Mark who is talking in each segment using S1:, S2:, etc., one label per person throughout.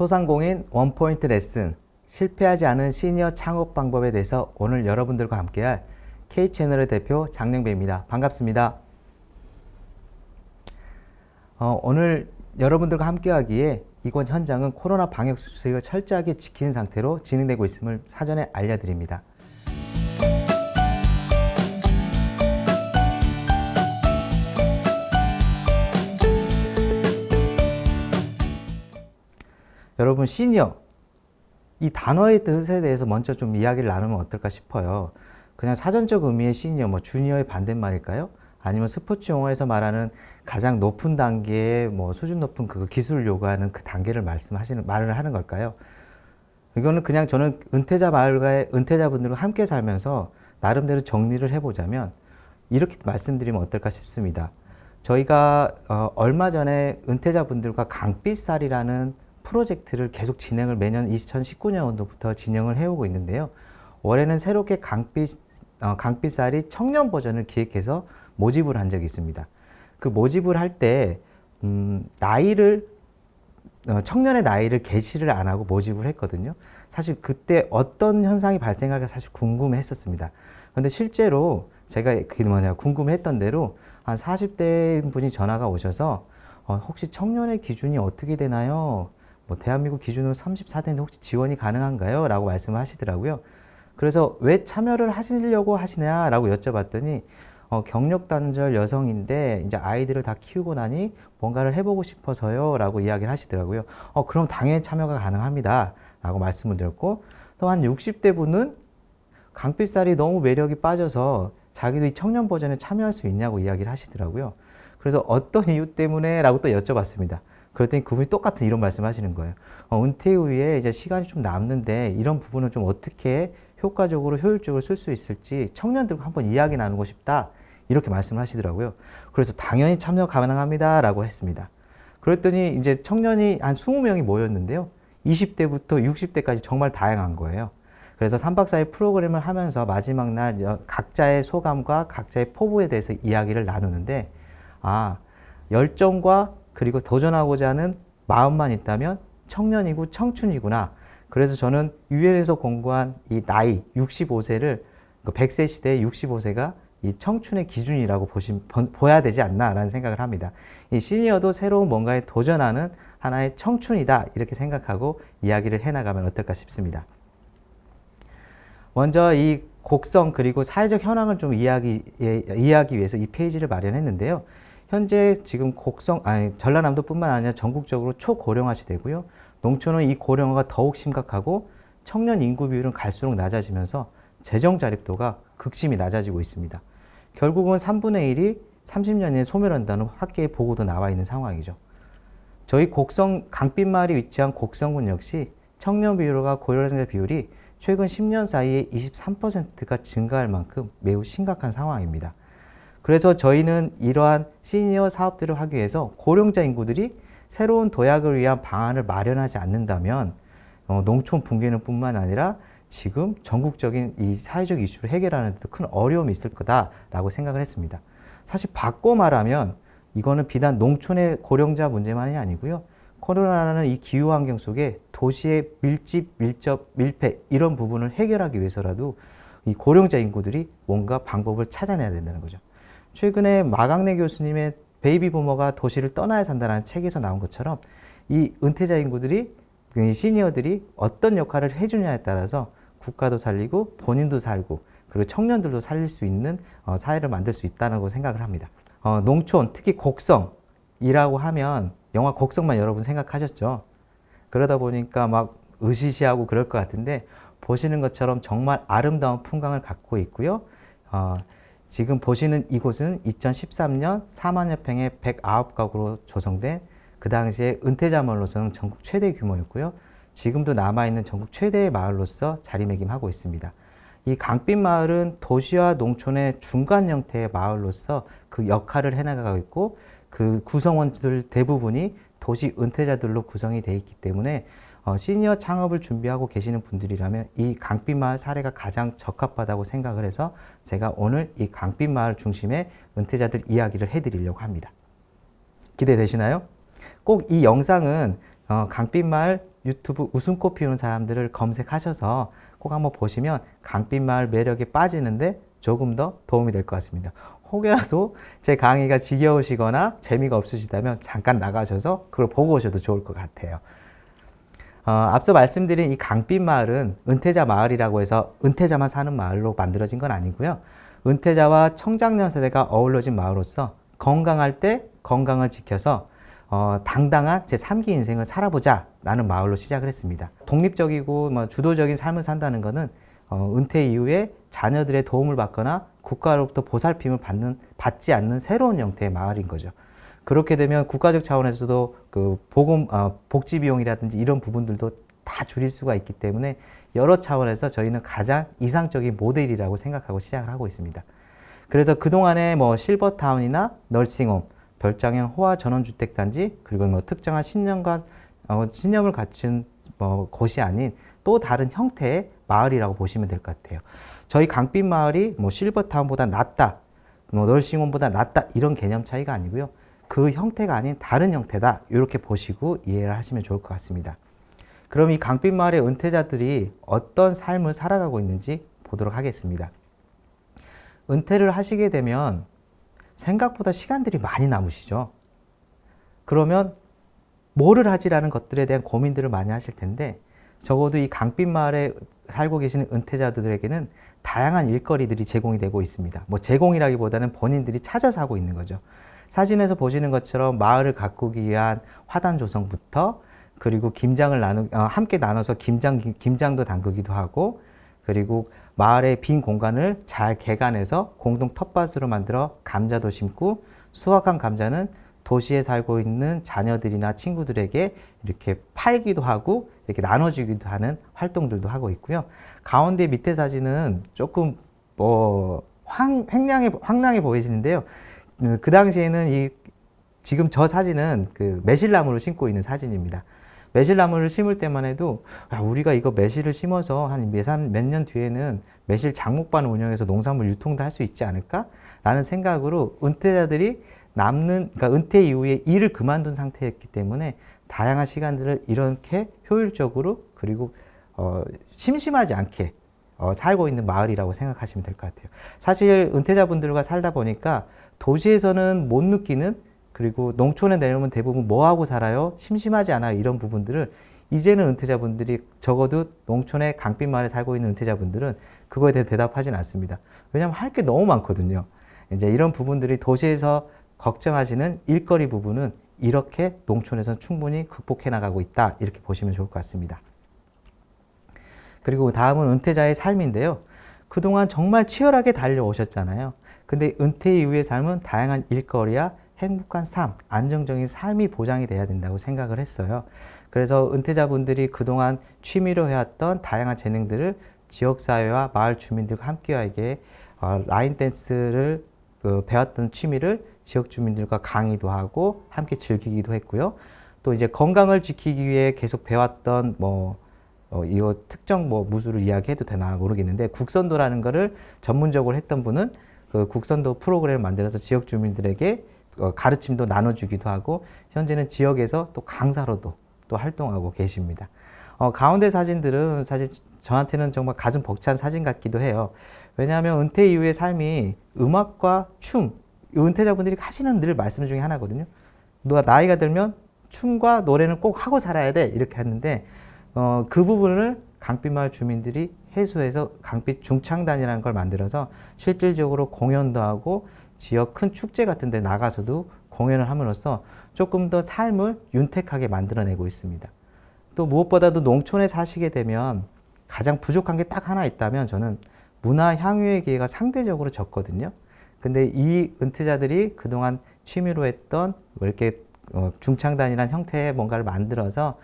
S1: 소상공인 원포인트 레슨, 실패하지 않은 시니어 창업 방법에 대해서 오늘 여러분들과 함께할 K채널의 대표 장영배입니다. 반갑습니다. 오늘 여러분들과 함께하기에 이곳 현장은 코로나 방역 수칙을 철저하게 지키는 상태로 진행되고 있음을 사전에 알려드립니다. 여러분, 시니어, 이 단어의 뜻에 대해서 먼저 좀 이야기를 나누면 어떨까 싶어요. 그냥 사전적 의미의 시니어, 주니어의 반대말일까요? 아니면 스포츠 용어에서 말하는 가장 높은 단계의 수준 높은 그 기술을 요구하는 그 단계를 말을 하는 걸까요? 이거는 그냥 저는 은퇴자분들과 함께 살면서 나름대로 정리를 해보자면 이렇게 말씀드리면 어떨까 싶습니다. 저희가 얼마 전에 은퇴자분들과 강빛살이라는 프로젝트를 계속 진행을 매년 2019년도부터 진행을 해오고 있는데요. 올해는 새롭게 강빛살이 청년 버전을 기획해서 모집을 한 적이 있습니다. 그 모집을 할 때 청년의 나이를 게시를 안 하고 모집을 했거든요. 사실 그때 어떤 현상이 발생할까 사실 궁금했었습니다. 그런데 실제로 제가 궁금했던 대로 한 40대 분이 전화가 오셔서 혹시 청년의 기준이 어떻게 되나요? 대한민국 기준으로 34대인데 혹시 지원이 가능한가요? 라고 말씀을 하시더라고요. 그래서 왜 참여를 하시려고 하시냐라고 여쭤봤더니 경력 단절 여성인데 이제 아이들을 다 키우고 나니 뭔가를 해보고 싶어서요 라고 이야기를 하시더라고요. 그럼 당연히 참여가 가능합니다 라고 말씀을 드렸고, 또 한 60대 분은 강빛살이 너무 매력이 빠져서 자기도 이 청년 버전에 참여할 수 있냐고 이야기를 하시더라고요. 그래서 어떤 이유 때문에 라고 또 여쭤봤습니다. 그랬더니 그분이 똑같은 이런 말씀 하시는 거예요. 은퇴 후에 이제 시간이 좀 남는데 이런 부분을 좀 어떻게 효과적으로 효율적으로 쓸 수 있을지 청년들과 한번 이야기 나누고 싶다. 이렇게 말씀을 하시더라고요. 그래서 당연히 참여 가능합니다. 라고 했습니다. 그랬더니 이제 청년이 한 20명이 모였는데요. 20대부터 60대까지 정말 다양한 거예요. 그래서 3박 4일 프로그램을 하면서 마지막 날 각자의 소감과 각자의 포부에 대해서 이야기를 나누는데, 열정과 그리고 도전하고자 하는 마음만 있다면 청년이고 청춘이구나. 그래서 저는 유엔에서 공고한 이 나이 65세를 100세 시대의 65세가 이 청춘의 기준이라고 보야 되지 않나라는 생각을 합니다. 이 시니어도 새로운 뭔가에 도전하는 하나의 청춘이다 이렇게 생각하고 이야기를 해나가면 어떨까 싶습니다. 먼저 이 곡성 그리고 사회적 현황을 좀 이해하기 위해서 이 페이지를 마련했는데요. 현재 지금 전라남도뿐만 아니라 전국적으로 초고령화 시대고요. 농촌은 이 고령화가 더욱 심각하고 청년 인구 비율은 갈수록 낮아지면서 재정 자립도가 극심히 낮아지고 있습니다. 결국은 3분의 1이 30년 이내 소멸한다는 학계의 보고도 나와 있는 상황이죠. 저희 강빛마을이 위치한 곡성군 역시 청년 비율과 고령자 비율이 최근 10년 사이에 23%가 증가할 만큼 매우 심각한 상황입니다. 그래서 저희는 이러한 시니어 사업들을 하기 위해서 고령자 인구들이 새로운 도약을 위한 방안을 마련하지 않는다면 농촌 붕괴는 뿐만 아니라 지금 전국적인 이 사회적 이슈를 해결하는 데도 큰 어려움이 있을 거다라고 생각을 했습니다. 사실 바꿔 말하면 이거는 비단 농촌의 고령자 문제만이 아니고요. 코로나라는 이 기후 환경 속에 도시의 밀집, 밀접, 밀폐 이런 부분을 해결하기 위해서라도 이 고령자 인구들이 뭔가 방법을 찾아내야 된다는 거죠. 최근에 마강래 교수님의 베이비 부머가 도시를 떠나야 산다는 책에서 나온 것처럼 이 은퇴자 인구들이, 시니어들이 어떤 역할을 해주냐에 따라서 국가도 살리고 본인도 살고 그리고 청년들도 살릴 수 있는 사회를 만들 수 있다고 생각을 합니다. 농촌, 특히 곡성이라고 하면 영화 곡성만 여러분 생각하셨죠? 그러다 보니까 막 으시시하고 그럴 것 같은데 보시는 것처럼 정말 아름다운 풍광을 갖고 있고요. 지금 보시는 이곳은 2013년 4만여 평의 109가구로 조성된 그 당시에 은퇴자 마을로서는 전국 최대 규모였고요. 지금도 남아있는 전국 최대의 마을로서 자리매김하고 있습니다. 이 강빛마을은 도시와 농촌의 중간 형태의 마을로서 그 역할을 해나가고 있고 그 구성원들 대부분이 도시 은퇴자들로 구성이 되어 있기 때문에 시니어 창업을 준비하고 계시는 분들이라면 이 강빛마을 사례가 가장 적합하다고 생각을 해서 제가 오늘 이 강빛마을 중심의 은퇴자들 이야기를 해드리려고 합니다. 기대되시나요? 꼭 이 영상은 강빛마을 유튜브 웃음꽃 피우는 사람들을 검색하셔서 꼭 한번 보시면 강빛마을 매력에 빠지는데 조금 더 도움이 될 것 같습니다. 혹여라도 제 강의가 지겨우시거나 재미가 없으시다면 잠깐 나가셔서 그걸 보고 오셔도 좋을 것 같아요. 앞서 말씀드린 이 강빛마을은 은퇴자 마을이라고 해서 은퇴자만 사는 마을로 만들어진 건 아니고요. 은퇴자와 청장년 세대가 어우러진 마을로서 건강할 때 건강을 지켜서 당당한 제3기 인생을 살아보자 라는 마을로 시작을 했습니다. 독립적이고 주도적인 삶을 산다는 것은 은퇴 이후에 자녀들의 도움을 받거나 국가로부터 보살핌을 받지 않는 새로운 형태의 마을인 거죠. 그렇게 되면 국가적 차원에서도 그 복지 비용이라든지 이런 부분들도 다 줄일 수가 있기 때문에 여러 차원에서 저희는 가장 이상적인 모델이라고 생각하고 시작을 하고 있습니다. 그래서 그동안에 실버타운이나 널싱홈, 별장형 호화 전원주택단지, 그리고 특정한 신념을 갖춘 곳이 아닌 또 다른 형태의 마을이라고 보시면 될 것 같아요. 저희 강빛마을이 실버타운보다 낫다, 널싱홈보다 낫다 이런 개념 차이가 아니고요. 그 형태가 아닌 다른 형태다 이렇게 보시고 이해를 하시면 좋을 것 같습니다. 그럼 이 강빛마을의 은퇴자들이 어떤 삶을 살아가고 있는지 보도록 하겠습니다. 은퇴를 하시게 되면 생각보다 시간들이 많이 남으시죠. 그러면 뭐를 하지라는 것들에 대한 고민들을 많이 하실 텐데 적어도 이 강빛마을에 살고 계시는 은퇴자들에게는 다양한 일거리들이 제공이 되고 있습니다. 제공이라기보다는 본인들이 찾아서 하고 있는 거죠. 사진에서 보시는 것처럼 마을을 가꾸기 위한 화단 조성부터 그리고 김장을 함께 나눠서 김장도 담그기도 하고 그리고 마을의 빈 공간을 잘 개간해서 공동 텃밭으로 만들어 감자도 심고 수확한 감자는 도시에 살고 있는 자녀들이나 친구들에게 이렇게 팔기도 하고 이렇게 나눠주기도 하는 활동들도 하고 있고요. 가운데 밑에 사진은 조금 황량해 보이시는데요. 그 당시에는 지금 저 사진은 그 매실나무를 심고 있는 사진입니다. 매실나무를 심을 때만 해도 우리가 이거 매실을 심어서 한 몇 년 뒤에는 매실 장목반을 운영해서 농산물 유통도 할 수 있지 않을까? 라는 생각으로 은퇴자들이 그러니까 은퇴 이후에 일을 그만둔 상태였기 때문에 다양한 시간들을 이렇게 효율적으로 그리고 심심하지 않게 살고 있는 마을이라고 생각하시면 될 것 같아요. 사실 은퇴자분들과 살다 보니까 도시에서는 못 느끼는 그리고 농촌에 내려오면 대부분 뭐하고 살아요? 심심하지 않아요? 이런 부분들을 이제는 은퇴자분들이 적어도 농촌의 강빛마을에 살고 있는 은퇴자분들은 그거에 대해 대답하진 않습니다. 왜냐하면 할 게 너무 많거든요. 이제 이런 부분들이 도시에서 걱정하시는 일거리 부분은 이렇게 농촌에서는 충분히 극복해 나가고 있다. 이렇게 보시면 좋을 것 같습니다. 그리고 다음은 은퇴자의 삶인데요. 그동안 정말 치열하게 달려오셨잖아요. 근데 은퇴 이후의 삶은 다양한 일거리와 행복한 삶, 안정적인 삶이 보장이 돼야 된다고 생각을 했어요. 그래서 은퇴자분들이 그동안 취미로 해왔던 다양한 재능들을 지역사회와 마을 주민들과 함께하게 라인 댄스를 배웠던 취미를 지역 주민들과 강의도 하고 함께 즐기기도 했고요. 또 이제 건강을 지키기 위해 계속 배웠던 이거 특정 무술을 이야기해도 되나 모르겠는데 국선도라는 거를 전문적으로 했던 분은 그 국선도 프로그램을 만들어서 지역 주민들에게 가르침도 나눠주기도 하고 현재는 지역에서 또 강사로도 또 활동하고 계십니다. 가운데 사진들은 사실 저한테는 정말 가슴 벅찬 사진 같기도 해요. 왜냐하면 은퇴 이후의 삶이 음악과 춤, 은퇴자분들이 하시는 늘 말씀 중에 하나거든요. 너가 나이가 들면 춤과 노래는 꼭 하고 살아야 돼 이렇게 했는데 그 부분을 강빛마을 주민들이 해소해서 강빛 중창단이라는 걸 만들어서 실질적으로 공연도 하고 지역 큰 축제 같은 데 나가서도 공연을 함으로써 조금 더 삶을 윤택하게 만들어내고 있습니다. 또 무엇보다도 농촌에 사시게 되면 가장 부족한 게 딱 하나 있다면 저는 문화 향유의 기회가 상대적으로 적거든요. 근데 이 은퇴자들이 그동안 취미로 했던 이렇게 중창단이라는 형태의 뭔가를 만들어서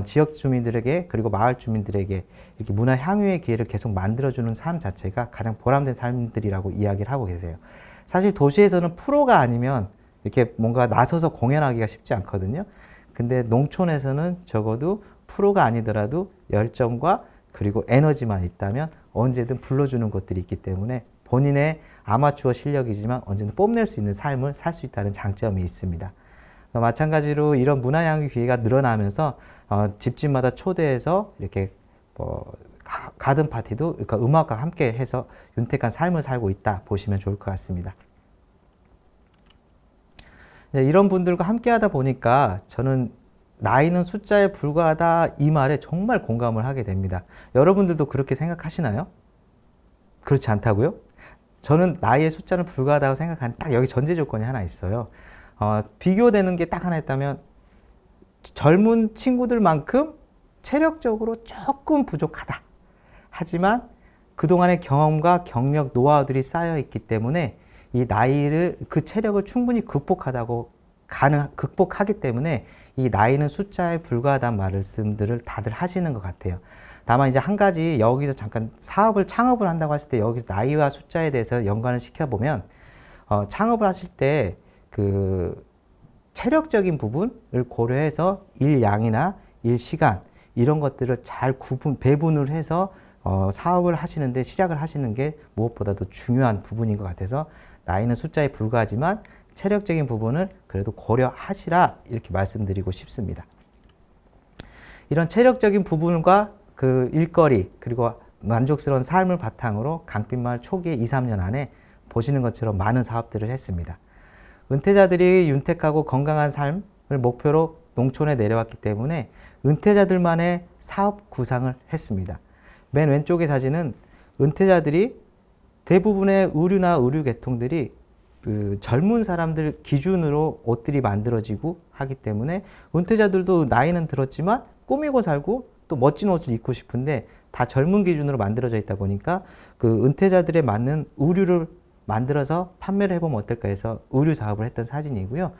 S1: 지역 주민들에게 그리고 마을 주민들에게 이렇게 문화 향유의 기회를 계속 만들어주는 삶 자체가 가장 보람된 삶들이라고 이야기를 하고 계세요. 사실 도시에서는 프로가 아니면 이렇게 뭔가 나서서 공연하기가 쉽지 않거든요. 근데 농촌에서는 적어도 프로가 아니더라도 열정과 그리고 에너지만 있다면 언제든 불러주는 것들이 있기 때문에 본인의 아마추어 실력이지만 언제든 뽐낼 수 있는 삶을 살 수 있다는 장점이 있습니다. 마찬가지로 이런 문화향유 기회가 늘어나면서 집집마다 초대해서 이렇게 가든 파티도 그러니까 음악과 함께 해서 윤택한 삶을 살고 있다 보시면 좋을 것 같습니다. 이런 분들과 함께 하다 보니까 저는 나이는 숫자에 불과하다 이 말에 정말 공감을 하게 됩니다. 여러분들도 그렇게 생각하시나요? 그렇지 않다고요? 저는 나이의 숫자는 불과하다고 생각하는 딱 여기 전제 조건이 하나 있어요. 비교되는 게 딱 하나 있다면 젊은 친구들만큼 체력적으로 조금 부족하다. 하지만 그동안의 경험과 경력, 노하우들이 쌓여 있기 때문에 이 나이를 그 체력을 충분히 극복하기 때문에 이 나이는 숫자에 불과하다는 말씀들을 다들 하시는 것 같아요. 다만 이제 한 가지 여기서 잠깐 창업을 한다고 했을 때 여기서 나이와 숫자에 대해서 연관을 시켜보면 창업을 하실 때 그 체력적인 부분을 고려해서 일양이나 일시간 이런 것들을 잘 배분을 해서 사업을 하시는데 시작을 하시는 게 무엇보다도 중요한 부분인 것 같아서 나이는 숫자에 불과하지만 체력적인 부분을 그래도 고려하시라 이렇게 말씀드리고 싶습니다. 이런 체력적인 부분과 그 일거리 그리고 만족스러운 삶을 바탕으로 강빛마을 초기에 2, 3년 안에 보시는 것처럼 많은 사업들을 했습니다. 은퇴자들이 윤택하고 건강한 삶을 목표로 농촌에 내려왔기 때문에 은퇴자들만의 사업 구상을 했습니다. 맨 왼쪽의 사진은 은퇴자들이 대부분의 의류나 의류 계통들이 그 젊은 사람들 기준으로 옷들이 만들어지고 하기 때문에 은퇴자들도 나이는 들었지만 꾸미고 살고 또 멋진 옷을 입고 싶은데 다 젊은 기준으로 만들어져 있다 보니까 그 은퇴자들에 맞는 의류를 만들어서 판매를 해보면 어떨까 해서 의류 사업을 했던 사진이고요.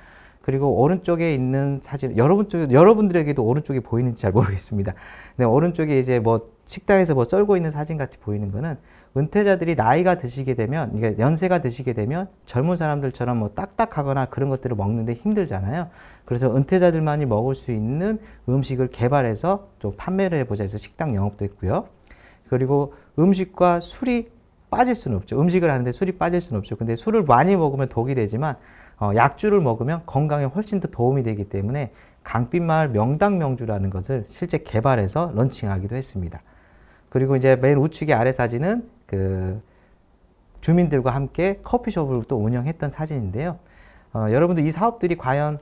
S1: 그리고 오른쪽에 있는 사진, 여러분들에게도 오른쪽에 보이는지 잘 모르겠습니다. 근데 오른쪽에 이제 뭐 식당에서 뭐 썰고 있는 사진 같이 보이는 거는 은퇴자들이 나이가 드시게 되면, 그러니까 연세가 드시게 되면 젊은 사람들처럼 뭐 딱딱하거나 그런 것들을 먹는데 힘들잖아요. 그래서 은퇴자들만이 먹을 수 있는 음식을 개발해서 좀 판매를 해보자 해서 식당 영업도 했고요. 그리고 음식과 술이 빠질 수는 없죠. 음식을 하는데 술이 빠질 수는 없죠. 근데 술을 많이 먹으면 독이 되지만 약주를 먹으면 건강에 훨씬 더 도움이 되기 때문에 강빛마을 명당명주라는 것을 실제 개발해서 런칭하기도 했습니다. 그리고 이제 맨 우측의 아래 사진은 그 주민들과 함께 커피숍을 또 운영했던 사진인데요. 여러분들 이 사업들이 과연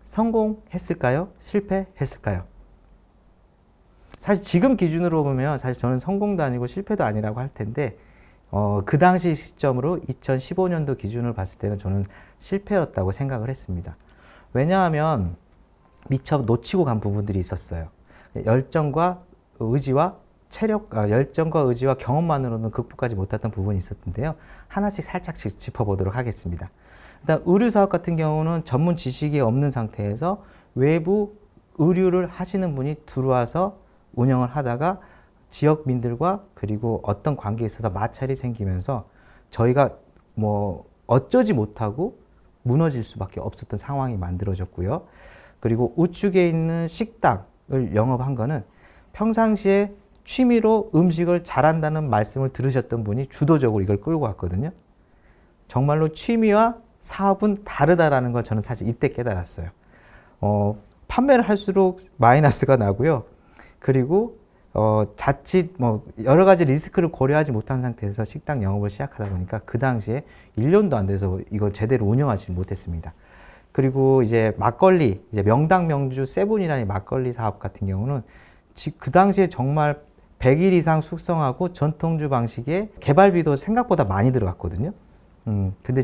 S1: 성공했을까요? 실패했을까요? 사실 지금 기준으로 보면 사실 저는 성공도 아니고 실패도 아니라고 할 텐데 그 당시 시점으로 2015년도 기준을 봤을 때는 저는 실패였다고 생각을 했습니다. 왜냐하면 미처 놓치고 간 부분들이 있었어요. 열정과 의지와 경험만으로는 극복하지 못했던 부분이 있었는데요. 하나씩 살짝씩 짚어보도록 하겠습니다. 일단 의류사업 같은 경우는 전문 지식이 없는 상태에서 외부 의류를 하시는 분이 들어와서 운영을 하다가 지역민들과 그리고 어떤 관계에 있어서 마찰이 생기면서 저희가 뭐 어쩌지 못하고 무너질 수밖에 없었던 상황이 만들어졌고요. 그리고 우측에 있는 식당을 영업한 거는 평상시에 취미로 음식을 잘한다는 말씀을 들으셨던 분이 주도적으로 이걸 끌고 왔거든요. 정말로 취미와 사업은 다르다라는 걸 저는 사실 이때 깨달았어요. 판매를 할수록 마이너스가 나고요. 그리고 자칫 뭐 여러 가지 리스크를 고려하지 못한 상태에서 식당 영업을 시작하다 보니까 그 당시에 1년도 안 돼서 이걸 제대로 운영하지 못했습니다. 그리고 이제 막걸리, 이제 명당명주 세븐이라는 막걸리 사업 같은 경우는 그 당시에 정말 100일 이상 숙성하고 전통주 방식의 개발비도 생각보다 많이 들어갔거든요. 근데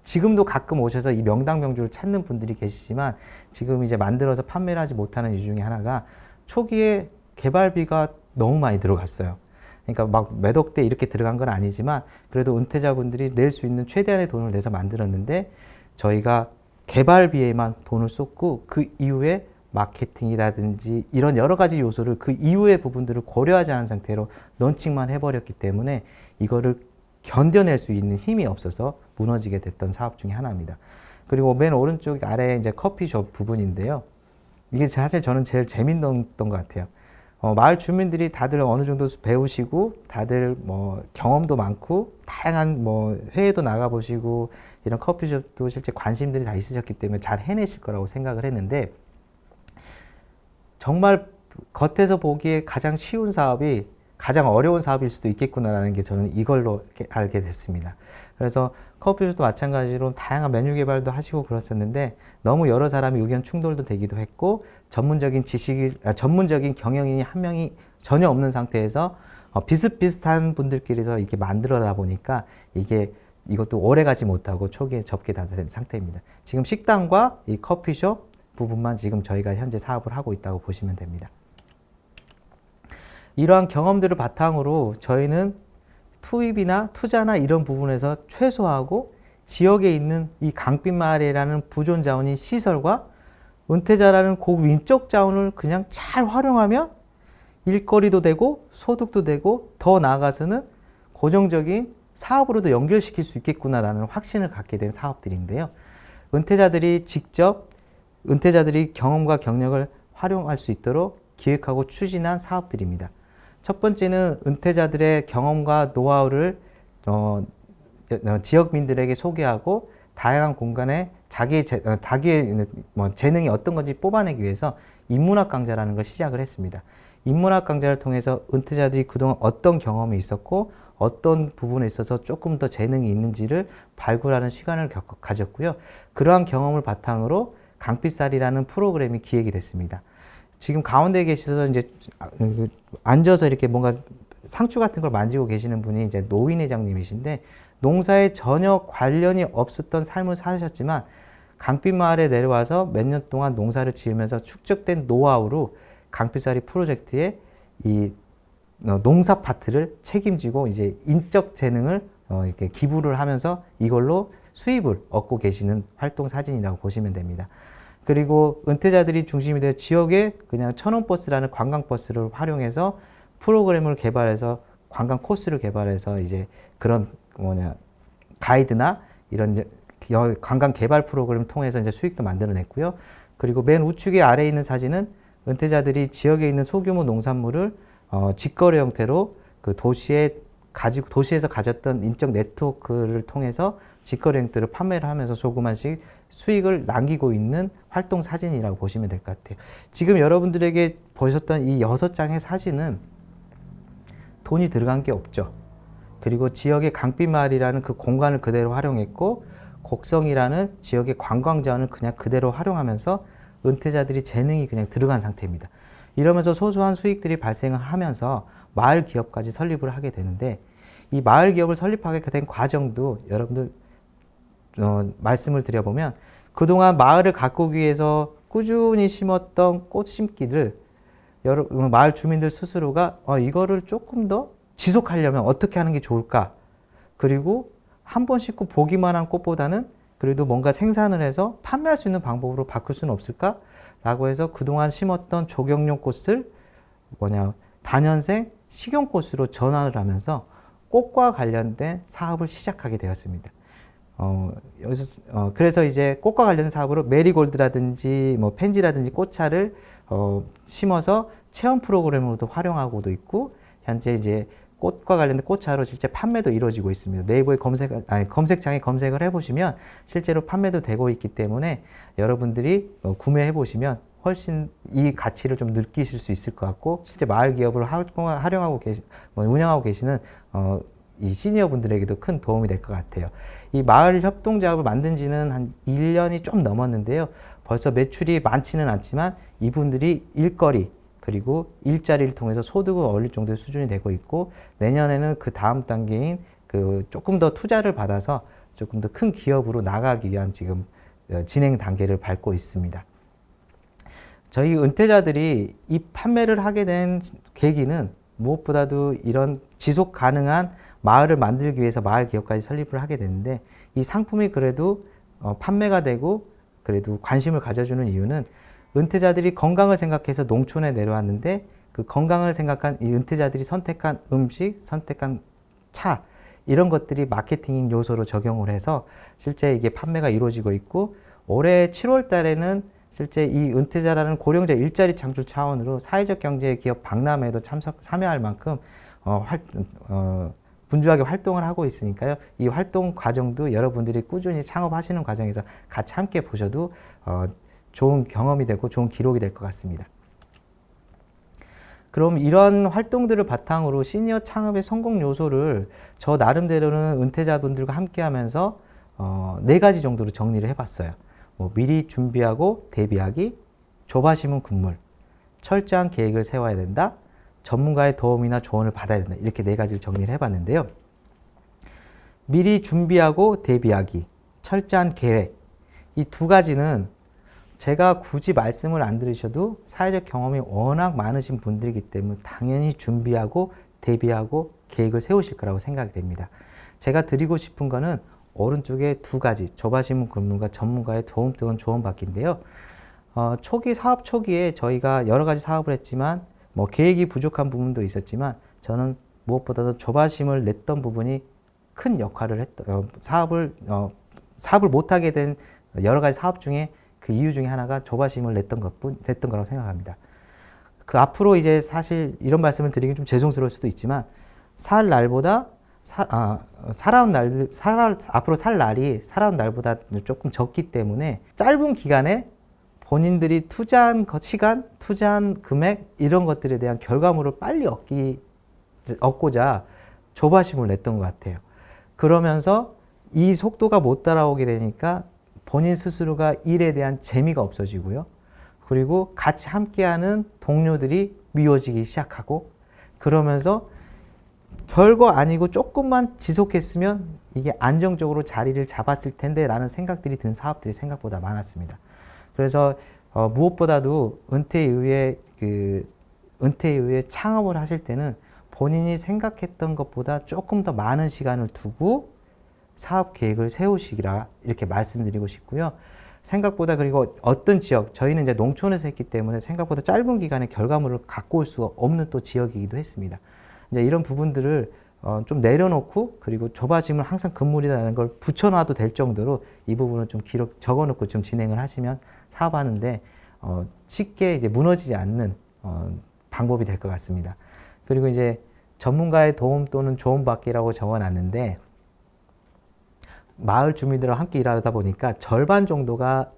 S1: 지금도 가끔 오셔서 이 명당명주를 찾는 분들이 계시지만 지금 이제 만들어서 판매를 하지 못하는 이유 중에 하나가 초기에 개발비가 너무 많이 들어갔어요. 그러니까 막 몇 억대 이렇게 들어간 건 아니지만 그래도 은퇴자분들이 낼 수 있는 최대한의 돈을 내서 만들었는데 저희가 개발비에만 돈을 쏟고 그 이후에 마케팅이라든지 이런 여러 가지 요소를 그 이후의 부분들을 고려하지 않은 상태로 런칭만 해버렸기 때문에 이거를 견뎌낼 수 있는 힘이 없어서 무너지게 됐던 사업 중에 하나입니다. 그리고 맨 오른쪽 아래에 이제 커피숍 부분인데요. 이게 사실 저는 제일 재밌는 것 같아요. 마을 주민들이 다들 어느 정도 배우시고 다들 뭐 경험도 많고 다양한 뭐 회의도 나가보시고 이런 커피숍도 실제 관심들이 다 있으셨기 때문에 잘 해내실 거라고 생각을 했는데 정말 겉에서 보기에 가장 쉬운 사업이 가장 어려운 사업일 수도 있겠구나라는 게 저는 이걸로 알게 됐습니다. 그래서 커피숍도 마찬가지로 다양한 메뉴 개발도 하시고 그랬었는데 너무 여러 사람이 의견 충돌도 되기도 했고 전문적인 경영인이 한 명이 전혀 없는 상태에서 비슷비슷한 분들끼리서 이렇게 만들어다 보니까 이것도 오래 가지 못하고 초기에 접게 다 된 상태입니다. 지금 식당과 이 커피숍 부분만 지금 저희가 현재 사업을 하고 있다고 보시면 됩니다. 이러한 경험들을 바탕으로 저희는 투입이나 투자나 이런 부분에서 최소화하고 지역에 있는 이 강빛마을이라는 부존 자원인 시설과 은퇴자라는 고윈적 자원을 그냥 잘 활용하면 일거리도 되고 소득도 되고 더 나아가서는 고정적인 사업으로도 연결시킬 수 있겠구나라는 확신을 갖게 된 사업들인데요. 은퇴자들이 경험과 경력을 활용할 수 있도록 기획하고 추진한 사업들입니다. 첫 번째는 은퇴자들의 경험과 노하우를 지역민들에게 소개하고 다양한 공간에 자기의 재능이 어떤 건지 뽑아내기 위해서 인문학 강좌라는 걸 시작을 했습니다. 인문학 강좌를 통해서 은퇴자들이 그동안 어떤 경험이 있었고 어떤 부분에 있어서 조금 더 재능이 있는지를 발굴하는 시간을 가졌고요. 그러한 경험을 바탕으로 강빛살이라는 프로그램이 기획이 됐습니다. 지금 가운데 계셔서 이제 앉아서 이렇게 뭔가 상추 같은 걸 만지고 계시는 분이 이제 노인 회장님이신데 농사에 전혀 관련이 없었던 삶을 사셨지만 강빛마을에 내려와서 몇 년 동안 농사를 지으면서 축적된 노하우로 강빛살이 프로젝트에 이 농사 파트를 책임지고 이제 인적 재능을 이렇게 기부를 하면서 이걸로 수입을 얻고 계시는 활동 사진이라고 보시면 됩니다. 그리고 은퇴자들이 중심이 되어 지역에 그냥 천원버스라는 관광버스를 활용해서 프로그램을 개발해서 관광 코스를 개발해서 이제 그런 가이드나 이런 관광 개발 프로그램을 통해서 이제 수익도 만들어냈고요. 그리고 맨 우측에 아래에 있는 사진은 은퇴자들이 지역에 있는 소규모 농산물을 직거래 형태로 그 도시에서 가졌던 인적 네트워크를 통해서 직거래 형태로 판매를 하면서 조그만씩 수익을 남기고 있는 활동 사진이라고 보시면 될 것 같아요. 지금 여러분들에게 보셨던 이 6장의 사진은 돈이 들어간 게 없죠. 그리고 지역의 강빛마을이라는 그 공간을 그대로 활용했고 곡성이라는 지역의 관광자원을 그냥 그대로 활용하면서 은퇴자들이 재능이 그냥 들어간 상태입니다. 이러면서 소소한 수익들이 발생을 하면서 마을 기업까지 설립을 하게 되는데 이 마을 기업을 설립하게 된 과정도 여러분들 말씀을 드려보면 그동안 마을을 가꾸기 위해서 꾸준히 심었던 꽃 심기를 마을 주민들 스스로가 이거를 조금 더 지속하려면 어떻게 하는 게 좋을까? 그리고 한 번 심고 보기만 한 꽃보다는 그래도 뭔가 생산을 해서 판매할 수 있는 방법으로 바꿀 수는 없을까? 라고 해서 그동안 심었던 조경용 꽃을 다년생 식용꽃으로 전환을 하면서 꽃과 관련된 사업을 시작하게 되었습니다. 그래서 이제 꽃과 관련된 사업으로 메리골드라든지 펜지라든지 꽃차를 심어서 체험 프로그램으로도 활용하고도 있고 현재 이제 꽃과 관련된 꽃차로 실제 판매도 이루어지고 있습니다. 네이버에 검색창에 검색을 해보시면 실제로 판매도 되고 있기 때문에 여러분들이 구매해 보시면 훨씬 이 가치를 좀 느끼실 수 있을 것 같고 실제 마을 기업을 운영하고 계시는 이 시니어 분들에게도 큰 도움이 될 것 같아요. 이 마을 협동조합을 만든 지는 한 1년이 좀 넘었는데요. 벌써 매출이 많지는 않지만 이분들이 일거리 그리고 일자리를 통해서 소득을 올릴 정도의 수준이 되고 있고 내년에는 그 다음 단계인 조금 더 투자를 받아서 조금 더 큰 기업으로 나가기 위한 지금 진행 단계를 밟고 있습니다. 저희 은퇴자들이 이 판매를 하게 된 계기는 무엇보다도 이런 지속 가능한 마을을 만들기 위해서 마을 기업까지 설립을 하게 됐는데 이 상품이 그래도 판매가 되고 그래도 관심을 가져주는 이유는 은퇴자들이 건강을 생각해서 농촌에 내려왔는데 그 건강을 생각한 이 은퇴자들이 선택한 음식, 선택한 차 이런 것들이 마케팅 요소로 적용을 해서 실제 이게 판매가 이루어지고 있고 올해 7월 달에는 실제 이 은퇴자라는 고령자 일자리 창출 차원으로 사회적 경제 기업 박람회에도 참여할 만큼 분주하게 활동을 하고 있으니까요. 이 활동 과정도 여러분들이 꾸준히 창업하시는 과정에서 같이 함께 보셔도 좋은 경험이 되고 좋은 기록이 될 것 같습니다. 그럼 이런 활동들을 바탕으로 시니어 창업의 성공 요소를 저 나름대로는 은퇴자분들과 함께 하면서 4가지 정도로 정리를 해봤어요. 미리 준비하고 대비하기, 조바심은 금물, 철저한 계획을 세워야 된다, 전문가의 도움이나 조언을 받아야 된다. 이렇게 4가지를 정리를 해봤는데요. 미리 준비하고 대비하기, 철저한 계획, 이 2가지는 제가 굳이 말씀을 안 들으셔도 사회적 경험이 워낙 많으신 분들이기 때문에 당연히 준비하고 대비하고 계획을 세우실 거라고 생각이 됩니다. 제가 드리고 싶은 거는 오른쪽에 2가지, 조바심은 금물과 전문가의 도움 또는 조언받기인데요. 사업 초기에 저희가 여러 가지 사업을 했지만 계획이 부족한 부분도 있었지만 저는 무엇보다도 조바심을 냈던 부분이 큰 역할을 사업을 못하게 된 여러 가지 사업 중에 그 이유 중에 하나가 조바심을 냈던 거라고 생각합니다. 그 앞으로 이제 사실 이런 말씀을 드리긴 좀 죄송스러울 수도 있지만 앞으로 살 날이 살아온 날보다 조금 적기 때문에 짧은 기간에 본인들이 투자한 시간, 투자한 금액 이런 것들에 대한 결과물을 빨리 얻고자 조바심을 냈던 것 같아요. 그러면서 이 속도가 못 따라오게 되니까 본인 스스로가 일에 대한 재미가 없어지고요. 그리고 같이 함께하는 동료들이 미워지기 시작하고 그러면서 별거 아니고 조금만 지속했으면 이게 안정적으로 자리를 잡았을 텐데 라는 생각들이 든 사업들이 생각보다 많았습니다. 그래서 무엇보다도 은퇴 이후에 창업을 하실 때는 본인이 생각했던 것보다 조금 더 많은 시간을 두고 사업 계획을 세우시기라 이렇게 말씀드리고 싶고요. 생각보다 그리고 어떤 지역, 저희는 이제 농촌에서 했기 때문에 생각보다 짧은 기간에 결과물을 갖고 올 수 없는 또 지역이기도 했습니다. 이제 이런 부분들을 좀 내려놓고 그리고 조바심을 항상 금물이라는 걸 붙여놔도 될 정도로 이 부분을 좀 적어놓고 좀 진행을 하시면 사업하는데 쉽게 이제 무너지지 않는 방법이 될 것 같습니다. 그리고 이제 전문가의 도움 또는 조언받기라고 적어놨는데 마을 주민들과 함께 일하다 보니까 절반 정도가